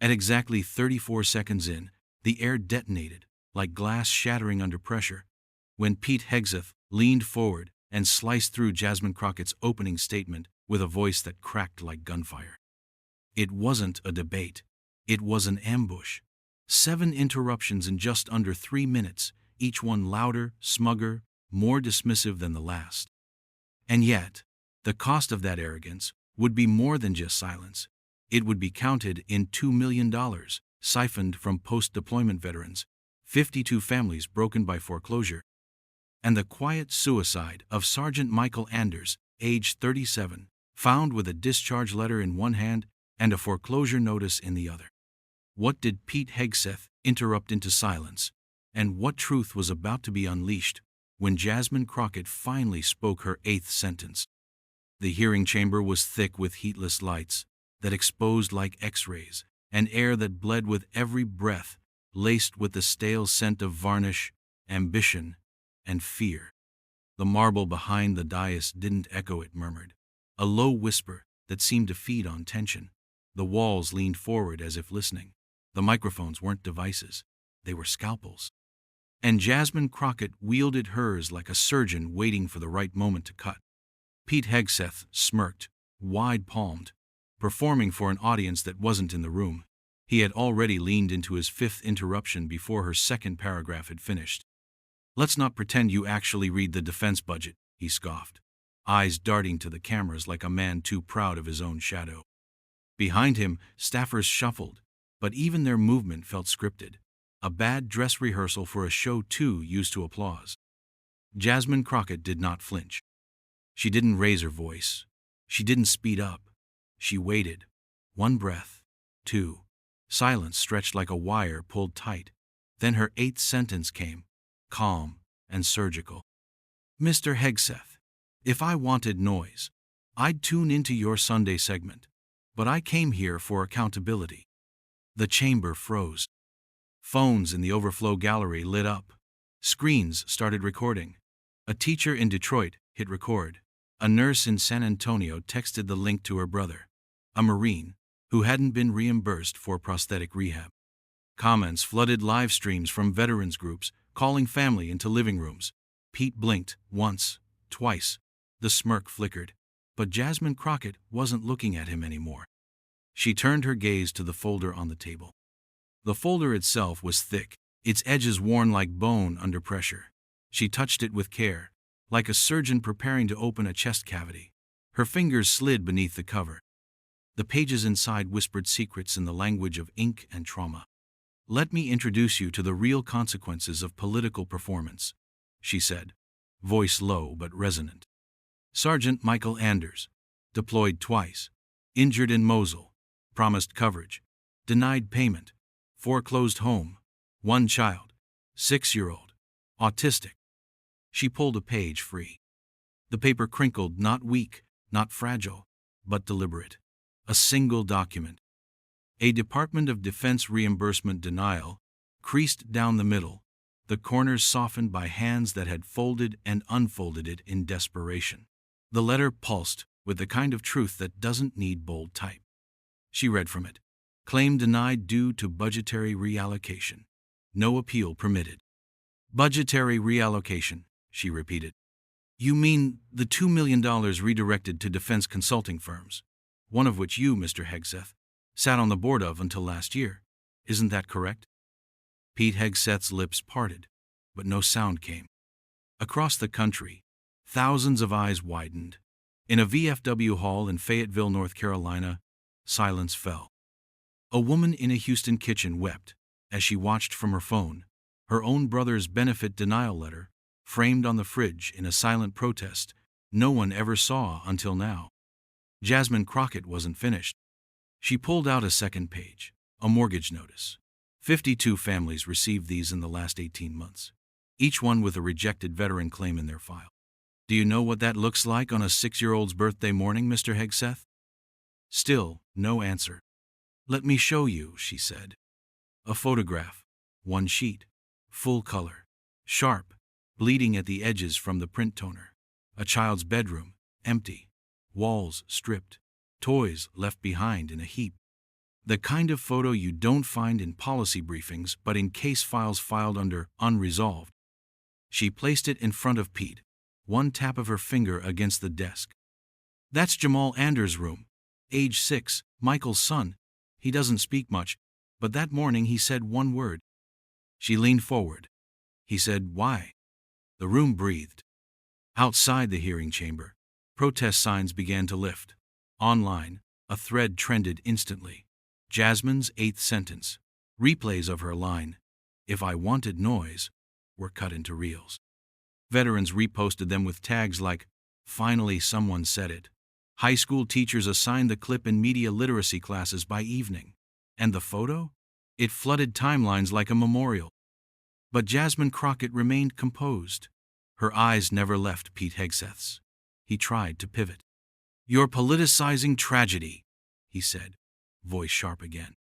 At exactly 34 seconds in, the air detonated, like glass shattering under pressure, when Pete Hegseth leaned forward and sliced through Jasmine Crockett's opening statement with a voice that cracked like gunfire. It wasn't a debate. It was an ambush. 7 interruptions in just under 3 minutes, each one louder, smugger, more dismissive than the last. And yet, the cost of that arrogance would be more than just silence. It would be counted in $2 million, siphoned from post-deployment veterans, 52 families broken by foreclosure, and the quiet suicide of Sergeant Michael Anders, age 37, found with a discharge letter in one hand and a foreclosure notice in the other. What did Pete Hegseth interrupt into silence, and what truth was about to be unleashed when Jasmine Crockett finally spoke her 8th sentence? The hearing chamber was thick with heatless lights that exposed like X-rays, and air that bled with every breath, laced with the stale scent of varnish, ambition, and fear. The marble behind the dais didn't echo, it murmured, a low whisper that seemed to feed on tension. The walls leaned forward as if listening. The microphones weren't devices, they were scalpels. And Jasmine Crockett wielded hers like a surgeon waiting for the right moment to cut. Pete Hegseth smirked, wide-palmed, performing for an audience that wasn't in the room. He had already leaned into his 5th interruption before her 2nd paragraph had finished. "Let's not pretend you actually read the defense budget," he scoffed, eyes darting to the cameras like a man too proud of his own shadow. Behind him, staffers shuffled, but even their movement felt scripted, a bad dress rehearsal for a show too used to applause. Jasmine Crockett did not flinch. She didn't raise her voice. She didn't speed up. She waited. 1 breath. 2. Silence stretched like a wire pulled tight. Then her 8th sentence came, calm and surgical. "Mr. Hegseth, if I wanted noise, I'd tune into your Sunday segment. But I came here for accountability." The chamber froze. Phones in the overflow gallery lit up. Screens started recording. A teacher in Detroit hit record. A nurse in San Antonio texted the link to her brother, a Marine, who hadn't been reimbursed for prosthetic rehab. Comments flooded live streams from veterans groups, calling family into living rooms. Pete blinked once, twice. The smirk flickered. But Jasmine Crockett wasn't looking at him anymore. She turned her gaze to the folder on the table. The folder itself was thick, its edges worn like bone under pressure. She touched it with care, like a surgeon preparing to open a chest cavity. Her fingers slid beneath the cover. The pages inside whispered secrets in the language of ink and trauma. "Let me introduce you to the real consequences of political performance," she said, voice low but resonant. "Sergeant Michael Anders, deployed twice, injured in Mosul, promised coverage, denied payment, foreclosed home, 1 child, 6-year-old, autistic." She pulled a page free. The paper crinkled, not weak, not fragile, but deliberate. A single document. A Department of Defense reimbursement denial, creased down the middle, the corners softened by hands that had folded and unfolded it in desperation. The letter pulsed with the kind of truth that doesn't need bold type. She read from it. "Claim denied due to budgetary reallocation. No appeal permitted." "Budgetary reallocation," she repeated. "You mean the $2 million redirected to defense consulting firms, one of which you, Mr. Hegseth, sat on the board of until last year. Isn't that correct?" Pete Hegseth's lips parted, but no sound came. Across the country, thousands of eyes widened. In a VFW hall in Fayetteville, North Carolina, silence fell. A woman in a Houston kitchen wept as she watched from her phone, her own brother's benefit denial letter, framed on the fridge in a silent protest no one ever saw until now. Jasmine Crockett wasn't finished. She pulled out a 2nd page, a mortgage notice. 52 families received these in the last 18 months, each one with a rejected veteran claim in their file. "Do you know what that looks like on a 6-year-old's birthday morning, Mr. Hegseth?" Still, no answer. "Let me show you," she said. A photograph, 1 sheet, full color, sharp, bleeding at the edges from the print toner. A child's bedroom, empty, walls stripped, toys left behind in a heap. The kind of photo you don't find in policy briefings but in case files filed under unresolved. She placed it in front of Pete, one tap of her finger against the desk. That's Jamal Anders' room. Age 6, Michael's son. He doesn't speak much, but that morning he said one word. She leaned forward. He said, "Why?" The room breathed. Outside the hearing chamber, protest signs began to lift. Online, a thread trended instantly. Jasmine's 8th sentence. Replays of her line, "If I wanted noise," were cut into reels. Veterans reposted them with tags like, "Finally someone said it." High school teachers assigned the clip in media literacy classes by evening. And the photo? It flooded timelines like a memorial. But Jasmine Crockett remained composed. Her eyes never left Pete Hegseth's. He tried to pivot. "You're politicizing tragedy," he said, voice sharp again.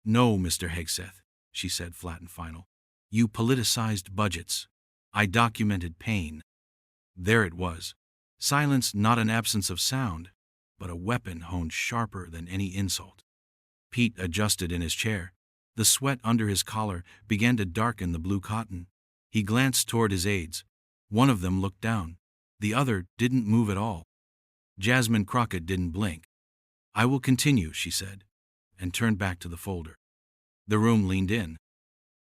"No, Mr. Hegseth," she said flat and final. "You politicized budgets. I documented pain." There it was. Silence, not an absence of sound, but a weapon honed sharper than any insult. Pete adjusted in his chair. The sweat under his collar began to darken the blue cotton. He glanced toward his aides. One of them looked down. The other didn't move at all. Jasmine Crockett didn't blink. "I will continue," she said, and turned back to the folder. The room leaned in.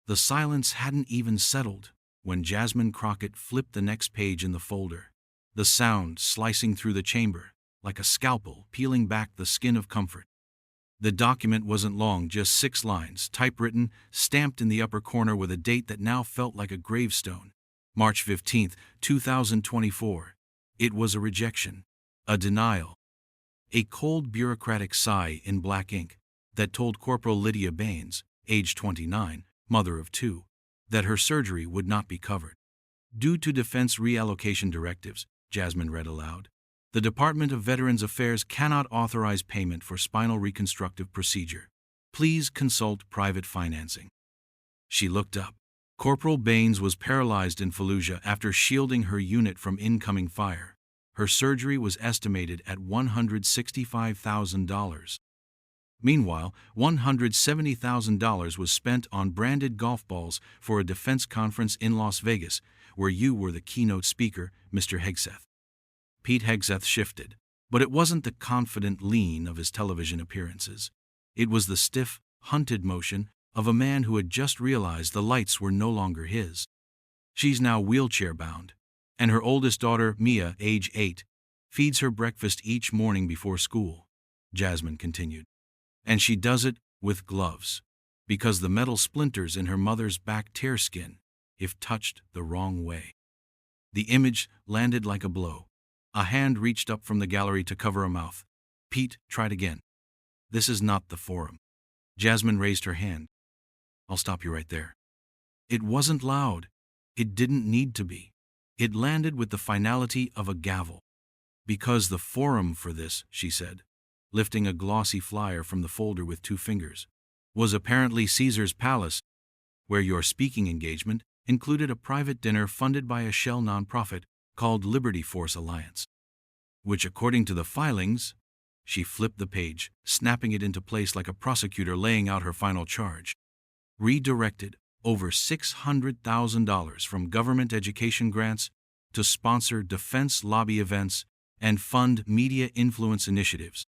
The silence hadn't even settled when Jasmine Crockett flipped the next page in the folder, the sound slicing through the chamber, like a scalpel peeling back the skin of comfort. The document wasn't long, just 6 lines, typewritten, stamped in the upper corner with a date that now felt like a gravestone. March 15, 2024. It was a rejection, a denial. A cold bureaucratic sigh in black ink that told Corporal Lydia Baines, age 29, mother of 2, that her surgery would not be covered. "Due to defense reallocation directives," Jasmine read aloud, "the Department of Veterans Affairs cannot authorize payment for spinal reconstructive procedure. Please consult private financing." She looked up. Corporal Baines was paralyzed in Fallujah after shielding her unit from incoming fire. Her surgery was estimated at $165,000. Meanwhile, $170,000 was spent on branded golf balls for a defense conference in Las Vegas, where you were the keynote speaker, Mr. Hegseth. Pete Hegseth shifted, but it wasn't the confident lean of his television appearances. It was the stiff, hunted motion of a man who had just realized the lights were no longer his. "She's now wheelchair-bound, and her oldest daughter, Mia, age 8, feeds her breakfast each morning before school," Jasmine continued. "And she does it with gloves, because the metal splinters in her mother's back tear skin if touched the wrong way." The image landed like a blow. A hand reached up from the gallery to cover a mouth. Pete tried again. "This is not the forum." Jasmine raised her hand. "I'll stop you right there." It wasn't loud. It didn't need to be. It landed with the finality of a gavel. "Because the forum for this," she said, lifting a glossy flyer from the folder with 2 fingers, "was apparently Caesar's Palace, where your speaking engagement included a private dinner funded by a shell nonprofit called Liberty Force Alliance, which, according to the filings," she flipped the page, snapping it into place like a prosecutor laying out her final charge, "redirected over $600,000 from government education grants to sponsor defense lobby events and fund media influence initiatives."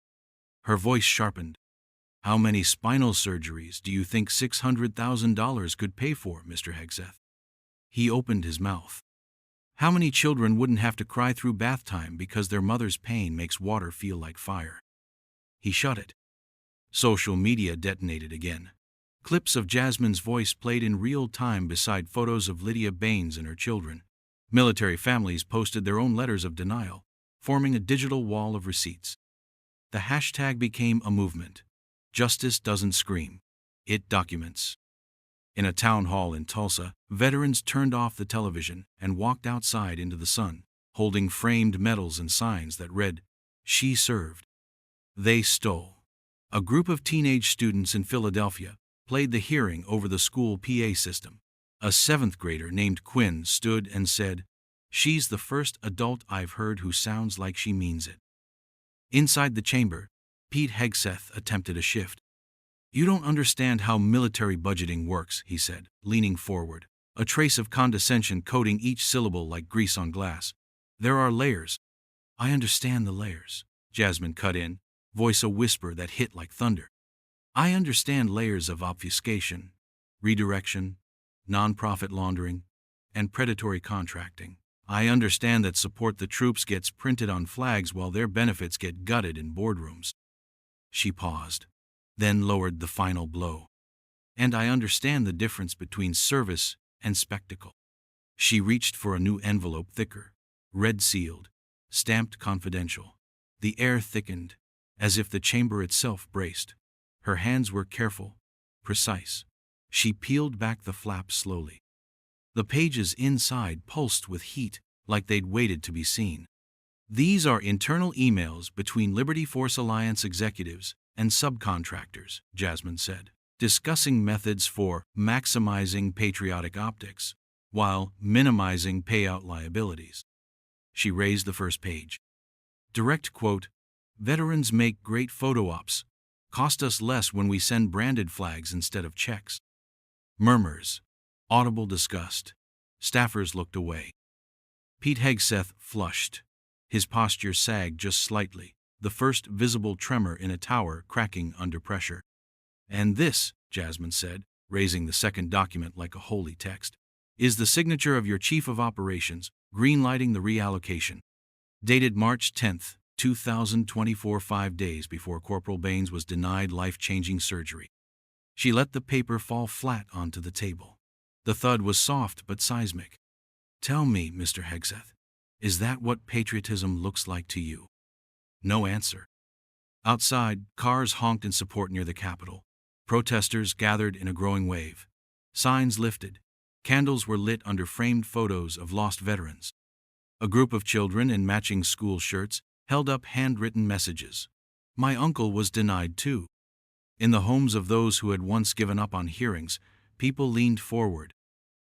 Her voice sharpened. "How many spinal surgeries do you think $600,000 could pay for, Mr. Hegseth?" He opened his mouth. "How many children wouldn't have to cry through bath time because their mother's pain makes water feel like fire?" He shut it. Social media detonated again. Clips of Jasmine's voice played in real time beside photos of Lydia Baines and her children. Military families posted their own letters of denial, forming a digital wall of receipts. The hashtag became a movement. Justice doesn't scream. It documents. In a town hall in Tulsa, veterans turned off the television and walked outside into the sun, holding framed medals and signs that read, "She served. They stole." A group of teenage students in Philadelphia played the hearing over the school PA system. A 7th grader named Quinn stood and said, "She's the first adult I've heard who sounds like she means it." Inside the chamber, Pete Hegseth attempted a shift. You don't understand how military budgeting works, he said, leaning forward, a trace of condescension coating each syllable like grease on glass. There are layers. I understand the layers, Jasmine cut in, voice a whisper that hit like thunder. I understand layers of obfuscation, redirection, non-profit laundering, and predatory contracting. I understand that support the troops gets printed on flags while their benefits get gutted in boardrooms. She paused, then lowered the final blow. And I understand the difference between service and spectacle. She reached for a new envelope, thicker, red-sealed, stamped confidential. The air thickened, as if the chamber itself braced. Her hands were careful, precise. She peeled back the flap slowly. The pages inside pulsed with heat, like they'd waited to be seen. These are internal emails between Liberty Force Alliance executives and subcontractors, Jasmine said, discussing methods for maximizing patriotic optics while minimizing payout liabilities. She raised the first page. Direct quote, "Veterans make great photo ops. Cost us less when we send branded flags instead of checks." Murmurs. Audible disgust. Staffers looked away. Pete Hegseth flushed. His posture sagged just slightly, the first visible tremor in a tower cracking under pressure. "And this," Jasmine said, raising the second document like a holy text, "is the signature of your Chief of Operations, greenlighting the reallocation. Dated March 10th, 2024, 5 days before Corporal Baines was denied life-changing surgery." She let the paper fall flat onto the table. The thud was soft but seismic. "Tell me, Mr. Hegseth, is that what patriotism looks like to you?" No answer. Outside, cars honked in support near the Capitol. Protesters gathered in a growing wave. Signs lifted. Candles were lit under framed photos of lost veterans. A group of children in matching school shirts held up handwritten messages. "My uncle was denied too." In the homes of those who had once given up on hearings, people leaned forward.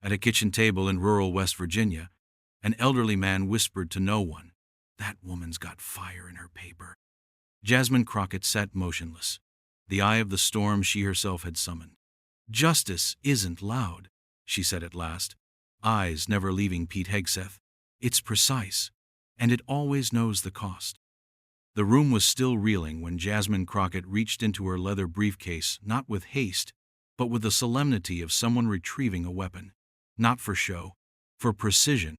At a kitchen table in rural West Virginia, an elderly man whispered to no one, "That woman's got fire in her paper." Jasmine Crockett sat motionless, the eye of the storm she herself had summoned. "Justice isn't loud," she said at last, eyes never leaving Pete Hegseth. "It's precise, and it always knows the cost." The room was still reeling when Jasmine Crockett reached into her leather briefcase, not with haste, but with the solemnity of someone retrieving a weapon. Not for show, for precision.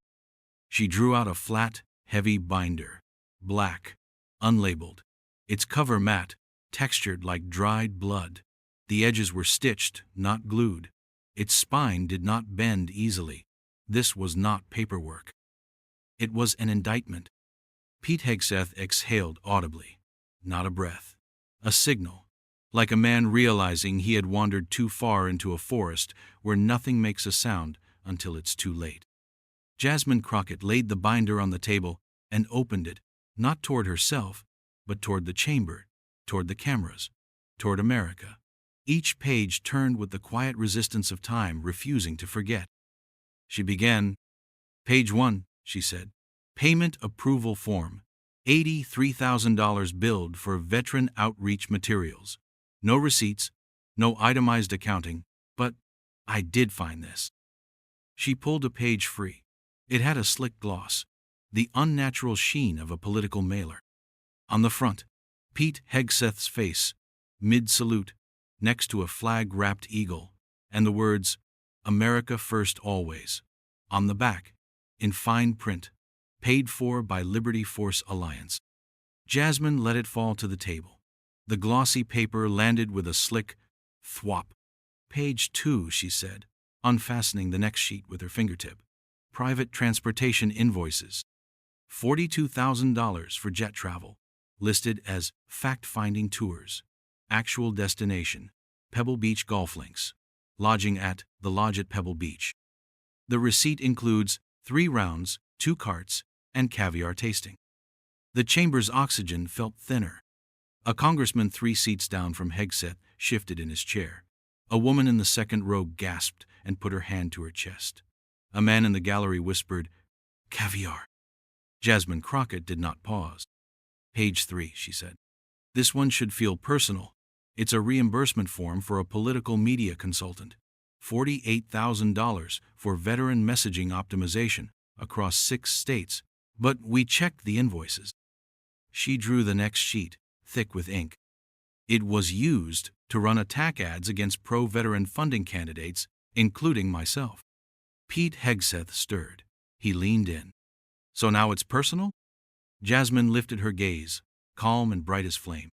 She drew out a flat, heavy binder, black, unlabeled. Its cover matte, textured like dried blood. The edges were stitched, not glued. Its spine did not bend easily. This was not paperwork. It was an indictment. Pete Hegseth exhaled audibly. Not a breath. A signal. Like a man realizing he had wandered too far into a forest where nothing makes a sound until it's too late. Jasmine Crockett laid the binder on the table and opened it, not toward herself, but toward the chamber, toward the cameras, toward America. Each page turned with the quiet resistance of time refusing to forget. She began. "Page 1, she said. "Payment approval form. $83,000 billed for veteran outreach materials. No receipts, no itemized accounting, but I did find this." She pulled a page free. It had a slick gloss, the unnatural sheen of a political mailer. On the front, Pete Hegseth's face, mid-salute, next to a flag-wrapped eagle, and the words, "America First Always." On the back, in fine print, "Paid for by Liberty Force Alliance." Jasmine let it fall to the table. The glossy paper landed with a slick thwop. "Page 2, she said, unfastening the next sheet with her fingertip. "Private transportation invoices. $42,000 for jet travel, listed as fact-finding tours. Actual destination, Pebble Beach Golf Links. Lodging at the Lodge at Pebble Beach. The receipt includes 3 rounds, 2 carts, and caviar tasting." The chamber's oxygen felt thinner. A congressman 3 seats down from Hegseth shifted in his chair. A woman in the second row gasped and put her hand to her chest. A man in the gallery whispered, "Caviar." Jasmine Crockett did not pause. "Page 3, she said. "This one should feel personal. It's a reimbursement form for a political media consultant. $48,000 for veteran messaging optimization across 6 states. But we checked the invoices. She drew the next sheet, thick with ink. It was used to run attack ads against pro-veteran funding candidates, including myself. Pete Hegseth stirred. He leaned in. So now it's personal? Jasmine lifted her gaze, calm and bright as flame.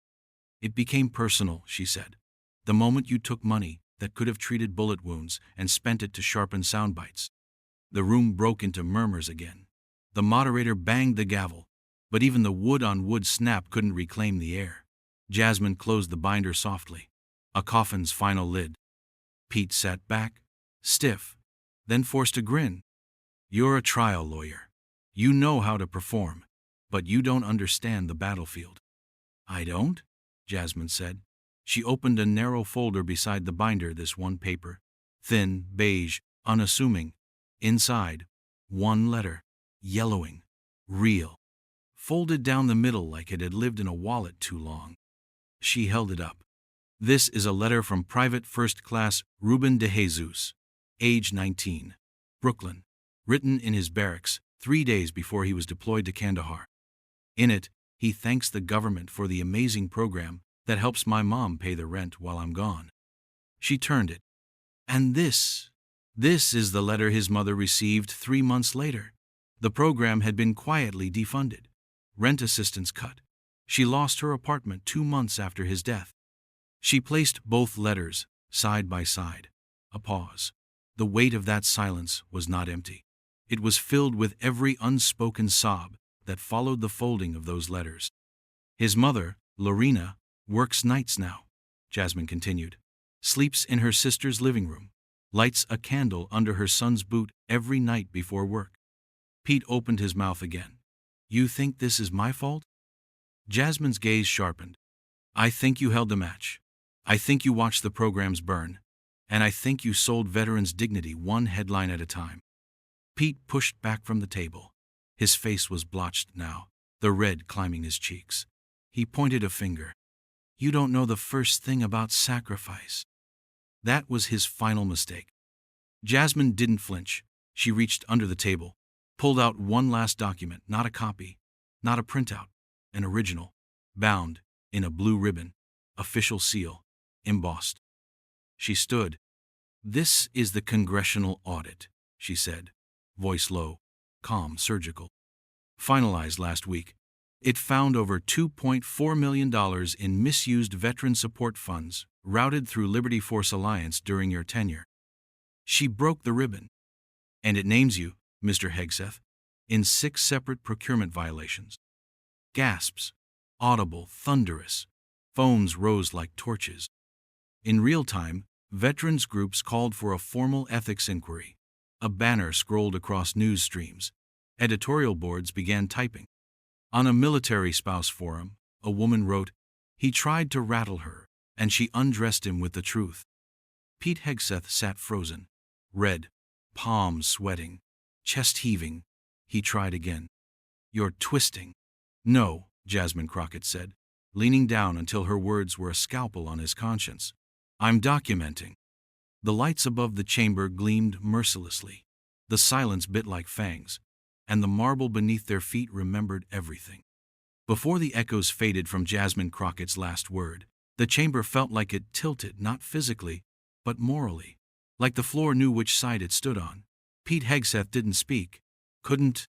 It became personal, she said. The moment you took money that could have treated bullet wounds and spent it to sharpen sound bites. The room broke into murmurs again. The moderator banged the gavel, but even the wood-on-wood snap couldn't reclaim the air. Jasmine closed the binder softly, a coffin's final lid. Pete sat back, stiff, then forced a grin. You're a trial lawyer. You know how to perform, but you don't understand the battlefield. I don't? Jasmine said. She opened a narrow folder beside the binder, this one paper. Thin, beige, unassuming. Inside, one letter, yellowing, real. Folded down the middle like it had lived in a wallet too long. She held it up. This is a letter from Private First Class Ruben de Jesus, age 19, Brooklyn, written in his barracks 3 days before he was deployed to Kandahar. In it, he thanks the government for the amazing program that helps my mom pay the rent while I'm gone. She turned it. And this is the letter his mother received 3 months later. The program had been quietly defunded. Rent assistance cut. She lost her apartment 2 months after his death. She placed both letters side by side. A pause. The weight of that silence was not empty. It was filled with every unspoken sob that followed the folding of those letters. His mother, Lorena, works nights now, Jasmine continued. Sleeps in her sister's living room. Lights a candle under her son's boot every night before work. Pete opened his mouth again. You think this is my fault? Jasmine's gaze sharpened. I think you held the match. I think you watched the programs burn. And I think you sold veterans' dignity one headline at a time. Pete pushed back from the table. His face was blotched now, the red climbing his cheeks. He pointed a finger. You don't know the first thing about sacrifice. That was his final mistake. Jasmine didn't flinch. She reached under the table, pulled out one last document, not a copy, not a printout, an original, bound in a blue ribbon, official seal, embossed. She stood. This is the congressional audit, she said, voice low, calm, surgical. Finalized last week. It found over $2.4 million in misused veteran support funds routed through Liberty Force Alliance during your tenure. She broke the ribbon. And it names you, Mr. Hegseth, in 6 separate procurement violations. Gasps, audible, thunderous. Phones rose like torches. In real time, veterans groups called for a formal ethics inquiry. A banner scrolled across news streams. Editorial boards began typing. On a military spouse forum, a woman wrote, he tried to rattle her, and she undressed him with the truth. Pete Hegseth sat frozen, red, palms sweating, chest heaving. He tried again. You're twisting. No, Jasmine Crockett said, leaning down until her words were a scalpel on his conscience. I'm documenting. The lights above the chamber gleamed mercilessly. The silence bit like fangs, and the marble beneath their feet remembered everything. Before the echoes faded from Jasmine Crockett's last word, the chamber felt like it tilted, not physically, but morally, like the floor knew which side it stood on. Pete Hegseth didn't speak, couldn't.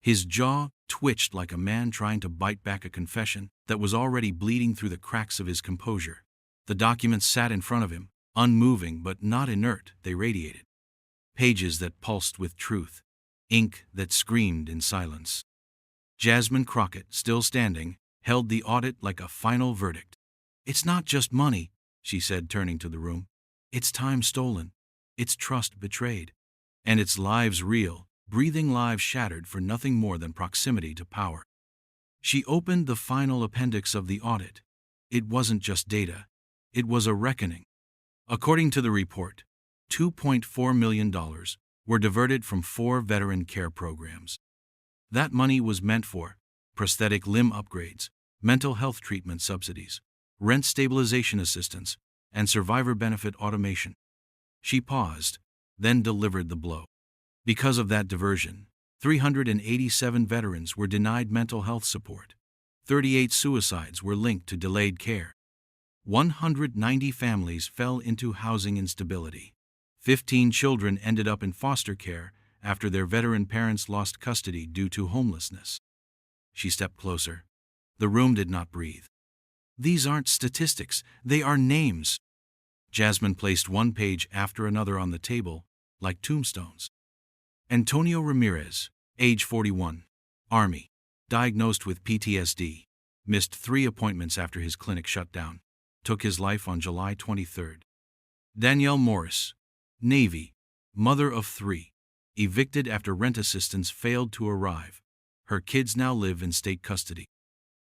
His jaw twitched like a man trying to bite back a confession that was already bleeding through the cracks of his composure. The documents sat in front of him, unmoving but not inert. They radiated. Pages that pulsed with truth. Ink that screamed in silence. Jasmine Crockett, still standing, held the audit like a final verdict. It's not just money, she said, turning to the room. It's time stolen. It's trust betrayed. And it's lives real, breathing lives shattered for nothing more than proximity to power. She opened the final appendix of the audit. It wasn't just data. It was a reckoning. According to the report, $2.4 million were diverted from 4 veteran care programs. That money was meant for prosthetic limb upgrades, mental health treatment subsidies, rent stabilization assistance, and survivor benefit automation. She paused, then delivered the blow. Because of that diversion, 387 veterans were denied mental health support. 38 suicides were linked to delayed care. 190 families fell into housing instability. 15 children ended up in foster care after their veteran parents lost custody due to homelessness. She stepped closer. The room did not breathe. These aren't statistics, they are names. Jasmine placed one page after another on the table, like tombstones. Antonio Ramirez, age 41, Army, diagnosed with PTSD, missed 3 appointments after his clinic shut down, took his life on July 23. Danielle Morris, Navy, mother of 3, evicted after rent assistance failed to arrive. Her kids now live in state custody.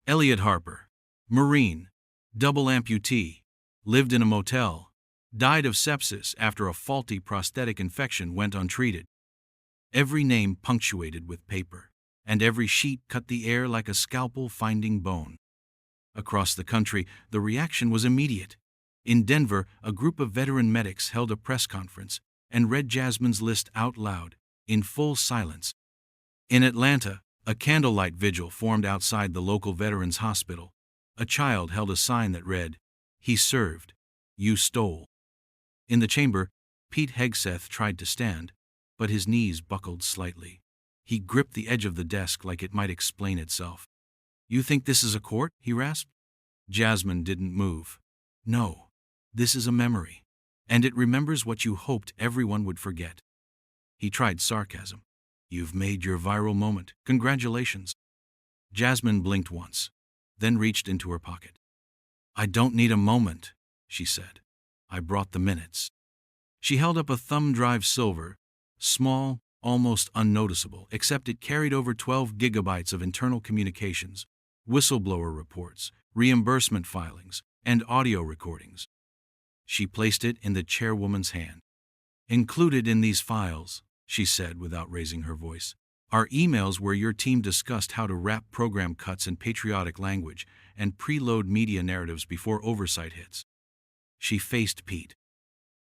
Elliot Harper, Marine, double amputee, lived in a motel, died of sepsis after a faulty prosthetic infection went untreated. Every name punctuated with paper, and every sheet cut the air like a scalpel finding bone. Across the country, the reaction was immediate. In Denver, a group of veteran medics held a press conference and read Jasmine's list out loud, in full silence. In Atlanta, a candlelight vigil formed outside the local veterans' hospital. A child held a sign that read, "He served, you stole." In the chamber, Pete Hegseth tried to stand, but his knees buckled slightly. He gripped the edge of the desk like it might explain itself. "You think this is a court?" he rasped. Jasmine didn't move. "No, this is a memory, and it remembers what you hoped everyone would forget." He tried sarcasm. "You've made your viral moment. Congratulations." Jasmine blinked once, then reached into her pocket. "I don't need a moment," she said. "I brought the minutes." She held up a thumb drive silver, small, almost unnoticeable, except it carried over 12 gigabytes of internal communications, whistleblower reports, reimbursement filings, and audio recordings. She placed it in the chairwoman's hand. "Included in these files," she said without raising her voice, "are emails where your team discussed how to wrap program cuts in patriotic language and preload media narratives before oversight hits." She faced Pete.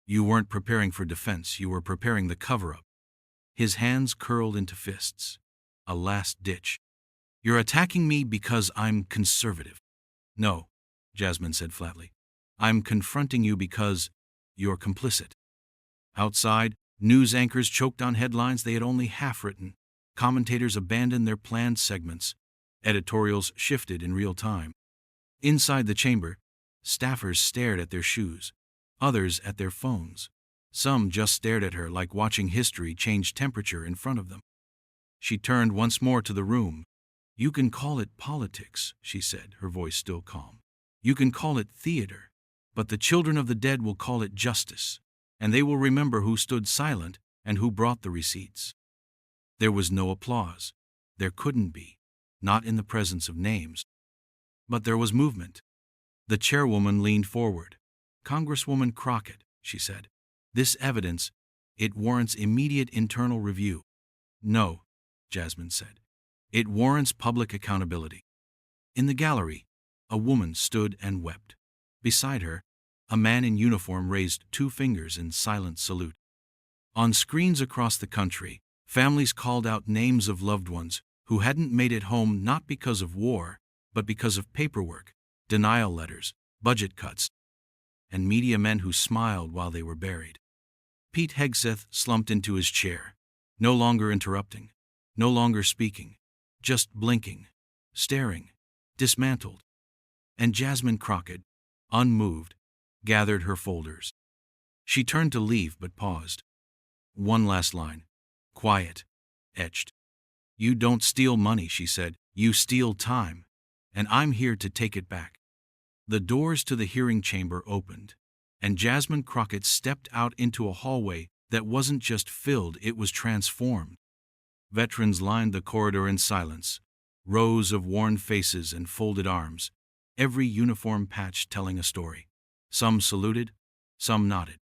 "You weren't preparing for defense, you were preparing the cover-up." His hands curled into fists. A last ditch. "You're attacking me because I'm conservative." "No," Jasmine said flatly. "I'm confronting you because you're complicit." Outside, news anchors choked on headlines they had only half written. Commentators abandoned their planned segments. Editorials shifted in real time. Inside the chamber, staffers stared at their shoes, others at their phones. Some just stared at her like watching history change temperature in front of them. She turned once more to the room. "You can call it politics," she said, her voice still calm. "You can call it theater, but the children of the dead will call it justice, and they will remember who stood silent and who brought the receipts." There was no applause. There couldn't be, not in the presence of names. But there was movement. The chairwoman leaned forward. "Congresswoman Crockett," she said, "this evidence, it warrants immediate internal review." "No," Jasmine said. "It warrants public accountability." In the gallery, a woman stood and wept. Beside her, a man in uniform raised 2 fingers in silent salute. On screens across the country, families called out names of loved ones who hadn't made it home not because of war, but because of paperwork, denial letters, budget cuts, and media men who smiled while they were buried. Pete Hegseth slumped into his chair, no longer interrupting, no longer speaking, just blinking, staring, dismantled. And Jasmine Crockett, unmoved, gathered her folders. She turned to leave but paused. One last line, quiet, etched. "You don't steal money," she said, "you steal time, and I'm here to take it back." The doors to the hearing chamber opened, and Jasmine Crockett stepped out into a hallway that wasn't just filled, it was transformed. Veterans lined the corridor in silence, rows of worn faces and folded arms, every uniform patch telling a story. Some saluted, some nodded.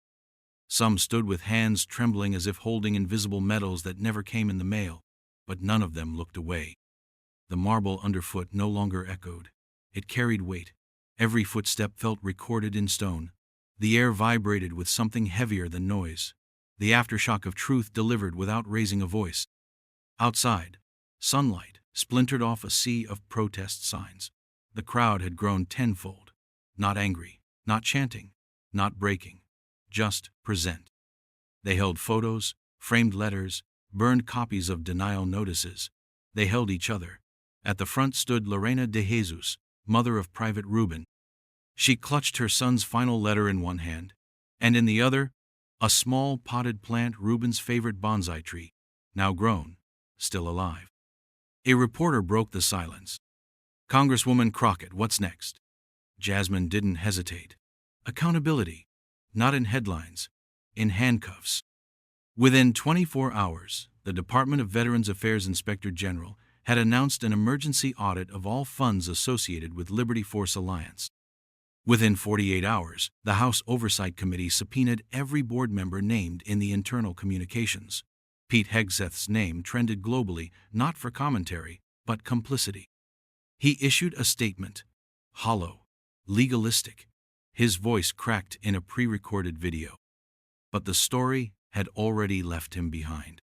Some stood with hands trembling as if holding invisible medals that never came in the mail, but none of them looked away. The marble underfoot no longer echoed. It carried weight, Every footstep felt recorded in stone. The air vibrated with something heavier than noise, the aftershock of truth delivered without raising a voice. Outside, sunlight splintered off a sea of protest signs. The crowd had grown tenfold. Not angry, not chanting, not breaking, just present. They held photos, framed letters, burned copies of denial notices. They held each other. At the front stood Lorena de Jesus, mother of Private Reuben. She clutched her son's final letter in one hand, and in the other, a small potted plant, Reuben's favorite bonsai tree, now grown, still alive. A reporter broke the silence. "Congresswoman Crockett, what's next?" Jasmine didn't hesitate. Accountability, not in headlines, in handcuffs. Within 24 hours, the Department of Veterans Affairs Inspector General had announced an emergency audit of all funds associated with Liberty Force Alliance. Within 48 hours, the House Oversight Committee subpoenaed every board member named in the internal communications. Pete Hegseth's name trended globally, not for commentary, but complicity. He issued a statement, hollow, legalistic. His voice cracked in a pre-recorded video. But the story had already left him behind.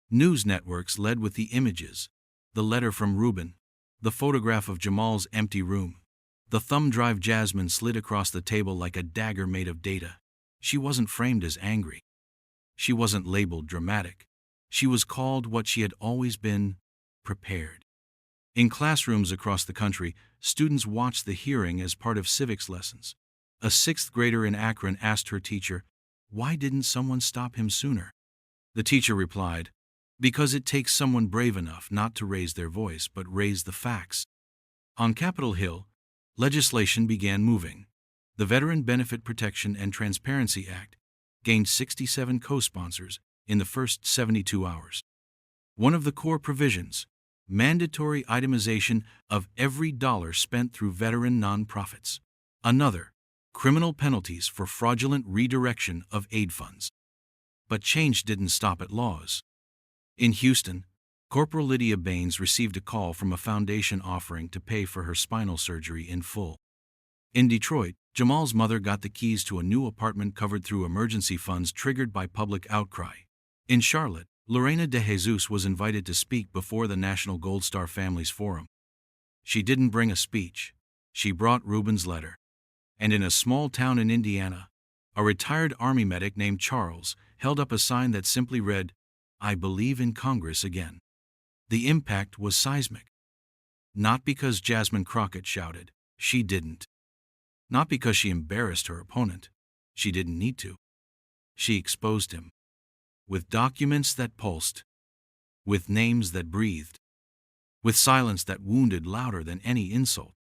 News networks led with the images: the letter from Reuben, the photograph of Jamal's empty room, the thumb drive Jasmine slid across the table like a dagger made of data. She wasn't framed as angry. She wasn't labeled dramatic. She was called what she had always been: prepared. In classrooms across the country, students watched the hearing as part of civics lessons. A sixth grader in Akron asked her teacher, "Why didn't someone stop him sooner?" The teacher replied, "Because it takes someone brave enough not to raise their voice but raise the facts." On Capitol Hill, legislation began moving. The Veteran Benefit Protection and Transparency Act gained 67 co-sponsors in the first 72 hours. One of the core provisions: mandatory itemization of every dollar spent through veteran nonprofits. Another: criminal penalties for fraudulent redirection of aid funds. But change didn't stop at laws. In Houston, Corporal Lydia Baines received a call from a foundation offering to pay for her spinal surgery in full. In Detroit, Jamal's mother got the keys to a new apartment covered through emergency funds triggered by public outcry. In Charlotte, Lorena de Jesus was invited to speak before the National Gold Star Families Forum. She didn't bring a speech. She brought Reuben's letter. And in a small town in Indiana, a retired Army medic named Charles held up a sign that simply read, "I believe in Congress again." The impact was seismic. Not because Jasmine Crockett shouted. She didn't. Not because she embarrassed her opponent. She didn't need to. She exposed him. With documents that pulsed. With names that breathed. With silence that wounded louder than any insult.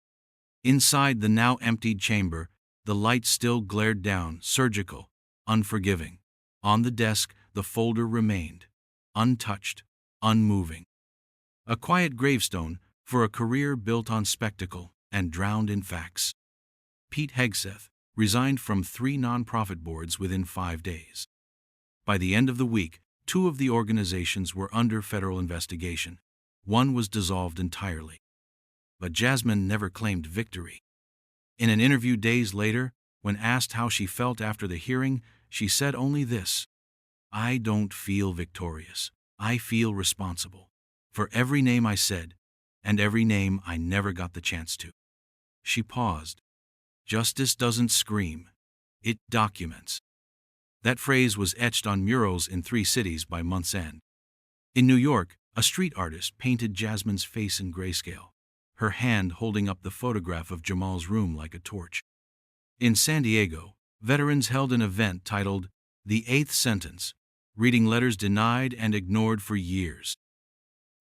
Inside the now emptied chamber, the light still glared down, surgical, unforgiving. On the desk, the folder remained, untouched, unmoving. A quiet gravestone for a career built on spectacle and drowned in facts. Pete Hegseth resigned from 3 nonprofit boards within 5 days. By the end of the week, 2 of the organizations were under federal investigation. One was dissolved entirely. But Jasmine never claimed victory. In an interview days later, when asked how she felt after the hearing, she said only this: "I don't feel victorious. I feel responsible. For every name I said, and every name I never got the chance to." She paused. Justice doesn't scream. It documents. That phrase was etched on murals in 3 cities by month's end. In New York, a street artist painted Jasmine's face in grayscale, her hand holding up the photograph of Jamal's room like a torch. In San Diego, veterans held an event titled "The Eighth Sentence," reading letters denied and ignored for years.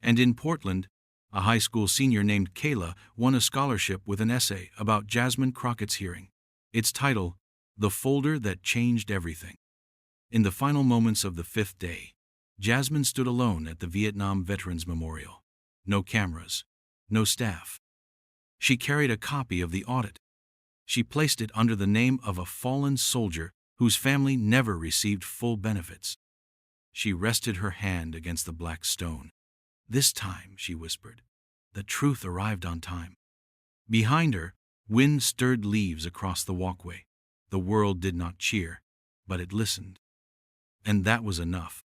And in Portland, a high school senior named Kayla won a scholarship with an essay about Jasmine Crockett's hearing. Its title, "The Folder That Changed Everything." In the final moments of the 5th day, Jasmine stood alone at the Vietnam Veterans Memorial. No cameras, no staff. She carried a copy of the audit. She placed it under the name of a fallen soldier whose family never received full benefits. She rested her hand against the black stone. "This time," she whispered, "the truth arrived on time." Behind her, Wind stirred leaves across the walkway. The world did not cheer, but it listened. And that was enough.